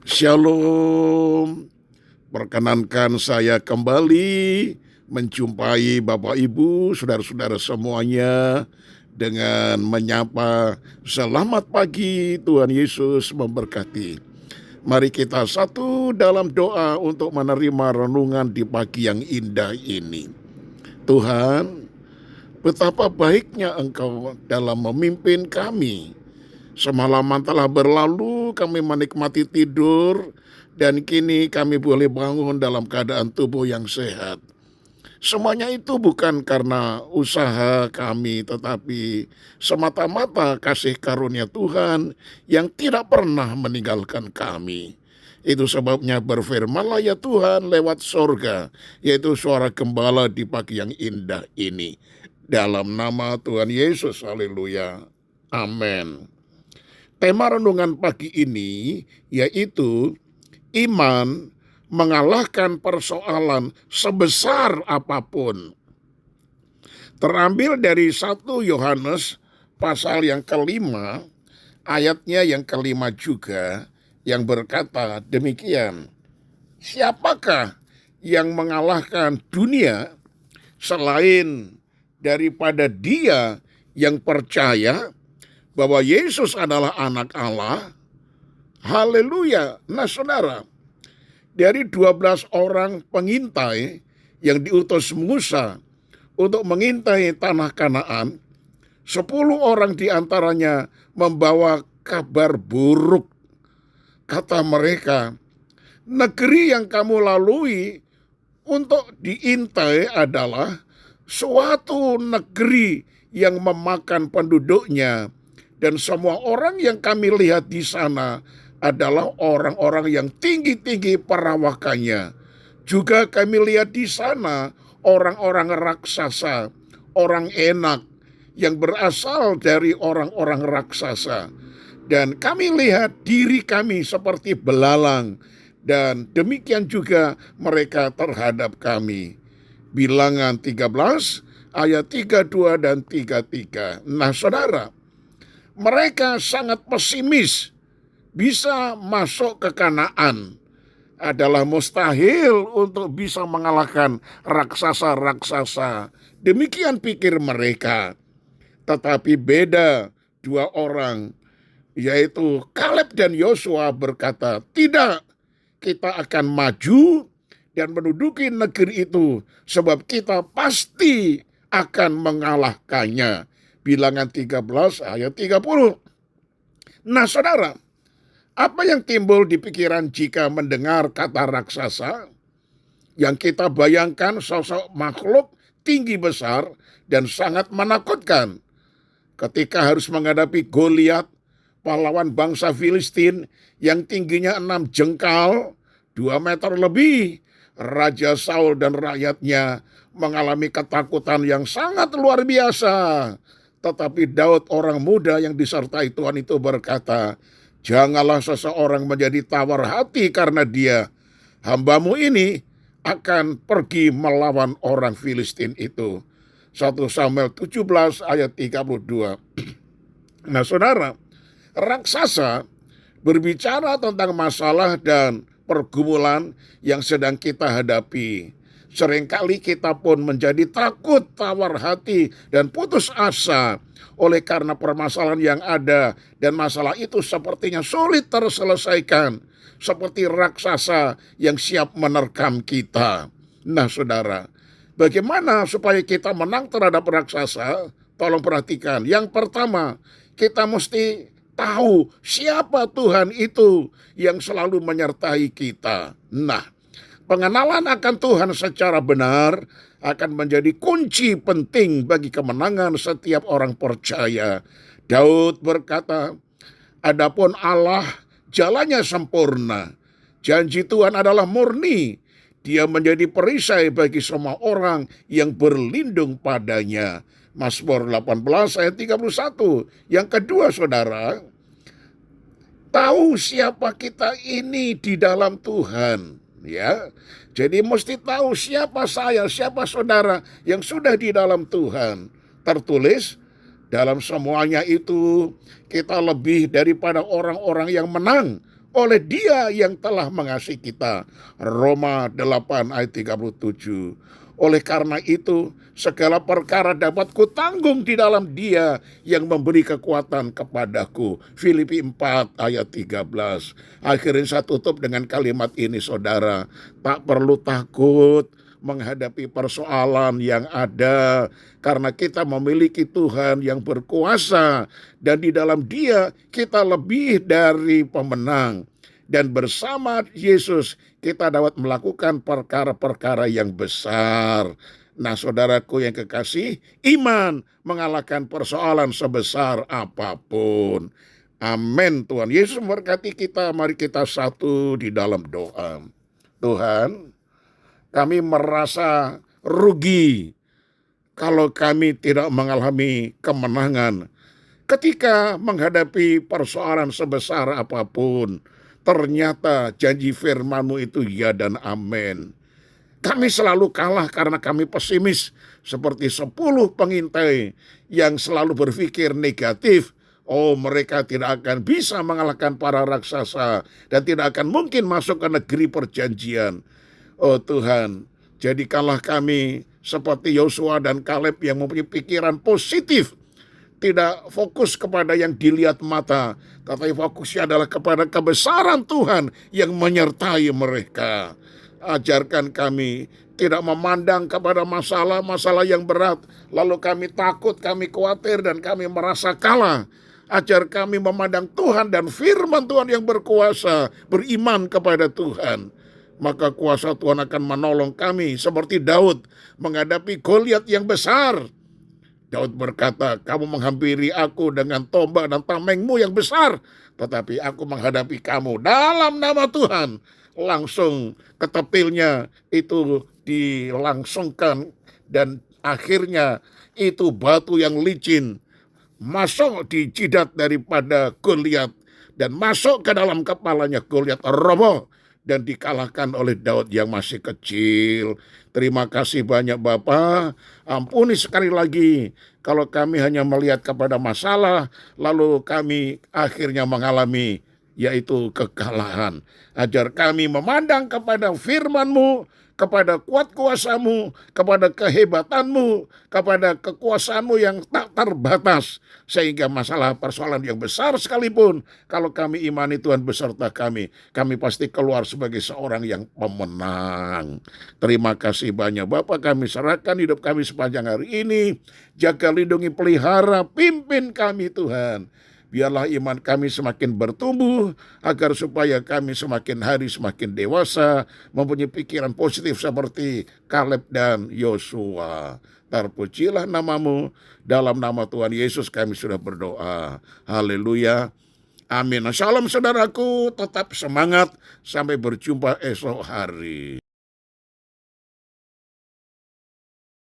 Shalom, perkenankan saya kembali menjumpai Bapak Ibu, saudara-saudara semuanya dengan menyapa selamat pagi, Tuhan Yesus memberkati. Mari kita satu dalam doa untuk menerima renungan di pagi yang indah ini. Tuhan, betapa baiknya Engkau dalam memimpin kami. Semalaman telah berlalu, kami menikmati tidur, dan kini kami boleh bangun dalam keadaan tubuh yang sehat. Semuanya itu bukan karena usaha kami, tetapi semata-mata kasih karunia Tuhan yang tidak pernah meninggalkan kami. Itu sebabnya berfirmanlah ya Tuhan lewat sorga, yaitu suara gembala di pagi yang indah ini. Dalam nama Tuhan Yesus, haleluya, amin. Tema renungan pagi ini yaitu iman mengalahkan persoalan sebesar apapun. Terambil dari 1 Yohanes pasal yang kelima, ayatnya yang kelima juga, yang berkata demikian. Siapakah yang mengalahkan dunia selain daripada dia yang percaya bahwa Yesus adalah anak Allah? Haleluya. Nah saudara, dari 12 orang pengintai yang diutus Musa untuk mengintai tanah Kanaan, 10 orang diantaranya membawa kabar buruk. Kata mereka, negeri yang kamu lalui untuk diintai adalah suatu negeri yang memakan penduduknya. Dan semua orang yang kami lihat di sana adalah orang-orang yang tinggi-tinggi perawakannya. Juga kami lihat di sana orang-orang raksasa, orang enak yang berasal dari orang-orang raksasa. Dan kami lihat diri kami seperti belalang, dan demikian juga mereka terhadap kami. Bilangan 13 ayat 32 dan 33. Nah saudara, mereka sangat pesimis bisa masuk ke Kanaan. Adalah mustahil untuk bisa mengalahkan raksasa-raksasa. Demikian pikir mereka. Tetapi beda dua orang, yaitu Kaleb dan Yosua berkata, tidak, kita akan maju dan menduduki negeri itu, sebab kita pasti akan mengalahkannya. Bilangan 13 ayat 30. Nah saudara, apa yang timbul di pikiran jika mendengar kata raksasa? Yang kita bayangkan sosok makhluk tinggi besar dan sangat menakutkan. Ketika harus menghadapi Goliat, pahlawan bangsa Filistin yang tingginya 6 jengkal, 2 meter lebih, Raja Saul dan rakyatnya mengalami ketakutan yang sangat luar biasa. Tetapi Daud, orang muda yang disertai Tuhan itu, berkata, janganlah seseorang menjadi tawar hati karena dia. Hambamu ini akan pergi melawan orang Filistin itu. 1 Samuel 17 ayat 32. Nah saudara, raksasa berbicara tentang masalah dan pergumulan yang sedang kita hadapi. Seringkali kita pun menjadi takut, tawar hati, dan putus asa oleh karena permasalahan yang ada. Dan masalah itu sepertinya sulit terselesaikan, seperti raksasa yang siap menerkam kita. Nah saudara, bagaimana supaya kita menang terhadap raksasa? Tolong perhatikan. Yang pertama, kita mesti tahu siapa Tuhan itu yang selalu menyertai kita. Nah, pengenalan akan Tuhan secara benar akan menjadi kunci penting bagi kemenangan setiap orang percaya. Daud berkata, adapun Allah jalannya sempurna, janji Tuhan adalah murni, dia menjadi perisai bagi semua orang yang berlindung padanya. Mazmur 18 ayat 31. Yang kedua saudara, tahu siapa kita ini di dalam Tuhan. Ya, jadi mesti tahu siapa saya, siapa saudara yang sudah di dalam Tuhan. Tertulis dalam semuanya itu kita lebih daripada orang-orang yang menang oleh Dia yang telah mengasihi kita. Roma 8 ayat 37. Oleh karena itu, segala perkara dapat kutanggung di dalam Dia yang memberi kekuatan kepadaku. Filipi 4 ayat 13. Akhirnya saya tutup dengan kalimat ini, saudara. Tak perlu takut menghadapi persoalan yang ada, karena kita memiliki Tuhan yang berkuasa, dan di dalam Dia kita lebih dari pemenang. Dan bersama Yesus kita dapat melakukan perkara-perkara yang besar. Nah, saudaraku yang kekasih, iman mengalahkan persoalan sebesar apapun. Amin. Tuhan Yesus memberkati kita. Mari kita satu di dalam doa. Tuhan, kami merasa rugi kalau kami tidak mengalami kemenangan ketika menghadapi persoalan sebesar apapun. Ternyata janji firman-Mu itu ya dan amin. Kami selalu kalah karena kami pesimis, seperti 10 pengintai yang selalu berpikir negatif. Oh, mereka tidak akan bisa mengalahkan para raksasa dan tidak akan mungkin masuk ke negeri perjanjian. Oh Tuhan, jadikanlah kami seperti Yosua dan Kaleb yang mempunyai pikiran positif, tidak fokus kepada yang dilihat mata, tetapi fokusnya adalah kepada kebesaran Tuhan yang menyertai mereka. Ajarkan kami tidak memandang kepada masalah-masalah yang berat, lalu kami takut, kami khawatir, dan kami merasa kalah. Ajar kami memandang Tuhan dan firman Tuhan yang berkuasa, beriman kepada Tuhan. Maka kuasa Tuhan akan menolong kami seperti Daud menghadapi Goliat yang besar. Daud berkata, kamu menghampiri aku dengan tombak dan tamengmu yang besar, tetapi aku menghadapi kamu dalam nama Tuhan. Langsung ketepilnya itu dilangsungkan, dan akhirnya itu batu yang licin masuk di jidat daripada Goliat dan masuk ke dalam kepalanya. Goliat roboh dan dikalahkan oleh Daud yang masih kecil. Terima kasih banyak Bapa. Ampuni sekali lagi kalau kami hanya melihat kepada masalah, lalu kami akhirnya mengalami yaitu kekalahan. Ajar kami memandang kepada firman-Mu, kepada kuat kuasa-Mu, kepada kehebatan-Mu, kepada kekuasaan-Mu yang tak terbatas, sehingga masalah persoalan yang besar sekalipun, kalau kami imani Tuhan beserta kami pasti keluar sebagai seorang yang pemenang. Terima kasih banyak Bapa, kami serahkan hidup kami sepanjang hari ini. Jaga, lindungi, pelihara, pimpin kami Tuhan. Biarlah iman kami semakin bertumbuh, agar supaya kami semakin hari semakin dewasa, mempunyai pikiran positif seperti Kaleb dan Yosua. Terpujilah nama-Mu, dalam nama Tuhan Yesus kami sudah berdoa. Haleluya. Amin. Shalom saudaraku, tetap semangat, sampai berjumpa esok hari.